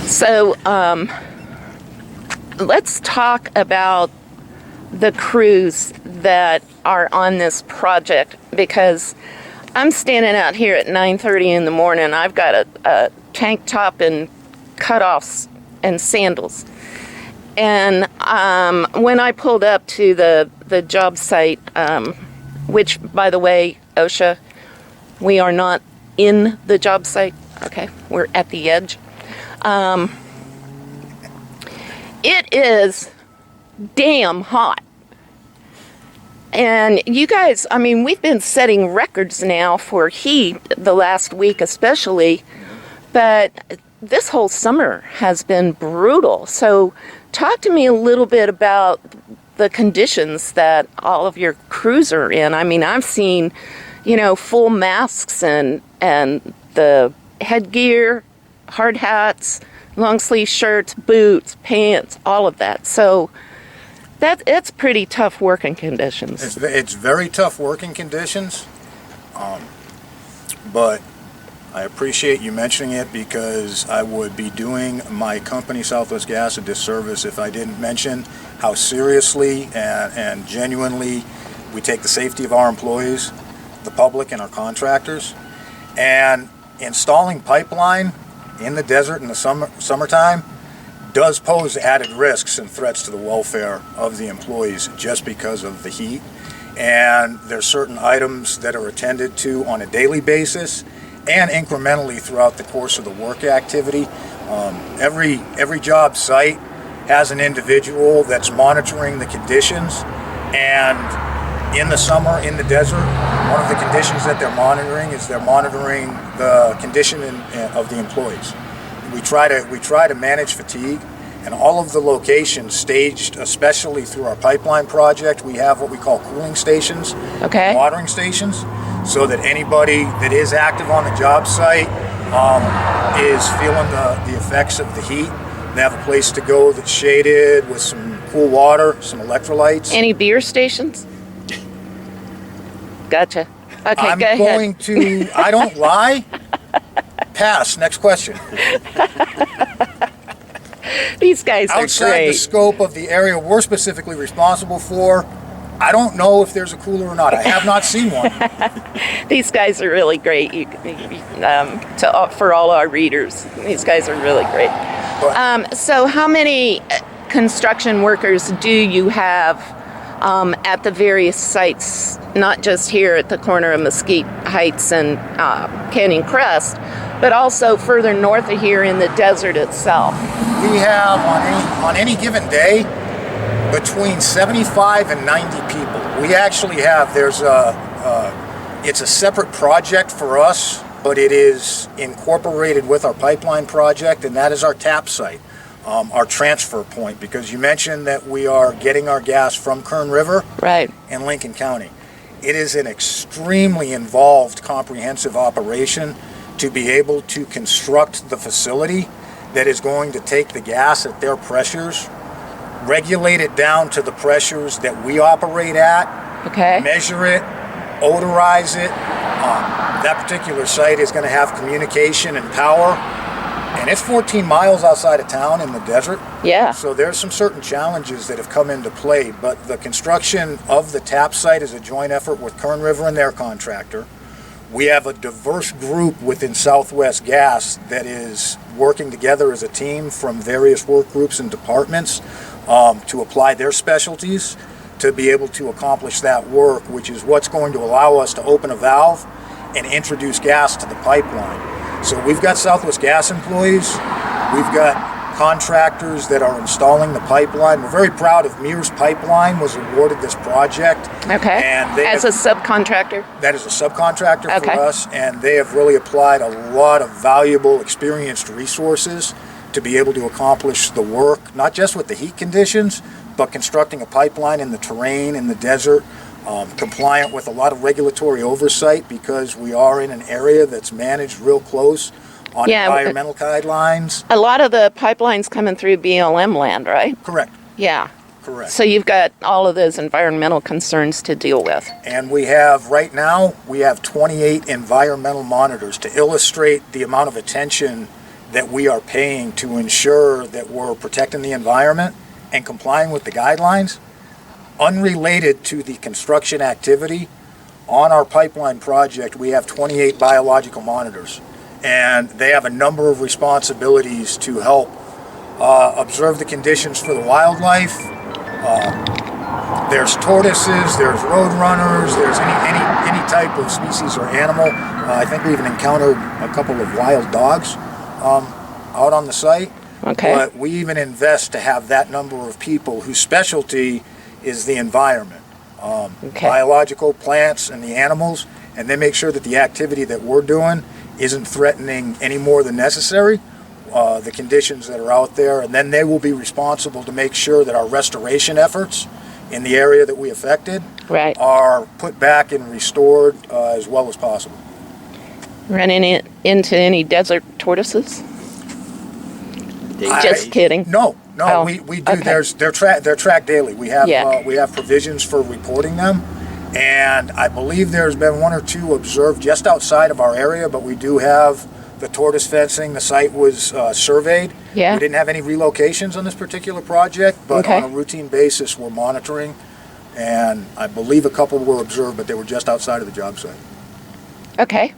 So let's talk about the crews that are on this project, because I'm standing out here at 9:30 in the morning. I've got a tank top and cutoffs and sandals. And when I pulled up to the job site, which, by the way, OSHA, we are not in the job site. Okay, we're at the edge. It is damn hot. And you guys, I mean, we've been setting records now for heat the last week especially, but this whole summer has been brutal. So talk to me a little bit about the conditions that all of your crews are in. I mean, I've seen, full masks and the headgear, hard hats, long sleeve shirts, boots, pants, all of that. So it's pretty tough working conditions. It's very tough working conditions, but I appreciate you mentioning it, because I would be doing my company, Southwest Gas, a disservice if I didn't mention how seriously and genuinely we take the safety of our employees, the public, and our contractors. And installing pipeline in the desert in the summertime does pose added risks and threats to the welfare of the employees just because of the heat. And there's certain items that are attended to on a daily basis and incrementally throughout the course of the work activity. Every job site has an individual that's monitoring the conditions, and in the summer in the desert, one of the conditions that they're monitoring is they're monitoring the condition of the employees. We try to manage fatigue, and all of the locations staged, especially through our pipeline project, we have what we call cooling stations, watering stations, so that anybody that is active on the job site is feeling the effects of the heat. They have a place to go that's shaded with some cool water, some electrolytes. Any beer stations? Gotcha. Okay, I'm go ahead. going to, I don't lie. Pass. Next question. These guys are Outside great. the scope of the area we're specifically responsible for, I don't know if there's a cooler or not. I have not seen one. These guys are really great. For all our readers, these guys are really great. So how many construction workers do you have at the various sites, not just here at the corner of Mesquite Heights and Canyon Crest, but also further north of here in the desert itself? We have on any given day between 75 and 90 people. We actually have, it's a separate project for us, but it is incorporated with our pipeline project, and that is our tap site, our transfer point, because you mentioned that we are getting our gas from Kern River in Lincoln County. It is an extremely involved, comprehensive operation to be able to construct the facility that is going to take the gas at their pressures, regulate it down to the pressures that we operate at, measure it, odorize it. That particular site is going to have communication and power, and it's 14 miles outside of town in the desert. Yeah. So there's some certain challenges that have come into play, but the construction of the tap site is a joint effort with Kern River and their contractor. We have a diverse group within Southwest Gas that is working together as a team from various work groups and departments to apply their specialties to be able to accomplish that work, which is what's going to allow us to open a valve and introduce gas to the pipeline. So we've got Southwest Gas employees, we've got contractors that are installing the pipeline. We're very proud of Mears Pipeline was awarded this project. Okay. And as a subcontractor? That is a subcontractor for us, and they have really applied a lot of valuable, experienced resources to be able to accomplish the work, not just with the heat conditions, but constructing a pipeline in the terrain, in the desert, compliant with a lot of regulatory oversight, because we are in an area that's managed real close on environmental guidelines. A lot of the pipelines coming through BLM land, right? Correct. Yeah. Correct. So you've got all of those environmental concerns to deal with. And we have, right now, we have 28 environmental monitors to illustrate the amount of attention that we are paying to ensure that we're protecting the environment and complying with the guidelines, unrelated to the construction activity. On our pipeline project, we have 28 biological monitors, and they have a number of responsibilities to help observe the conditions for the wildlife. There's tortoises, there's roadrunners, there's any type of species or animal. I think we even encountered a couple of wild dogs out on the site. Okay. But we even invest to have that number of people whose specialty is the environment, biological plants and the animals, and they make sure that the activity that we're doing isn't threatening any more than necessary, the conditions that are out there, and then they will be responsible to make sure that our restoration efforts in the area that we affected are put back and restored as well as possible. Running into any desert tortoises? Just kidding. No, Oh, we do. okay. They're tracked daily. We have Yeah. we have provisions for reporting them, and I believe there's been one or two observed just outside of our area. But we do have the tortoise fencing. The site was surveyed. Yeah. We didn't have any relocations on this particular project, but Okay. on a routine basis, we're monitoring, and I believe a couple were observed, but they were just outside of the job site. Okay.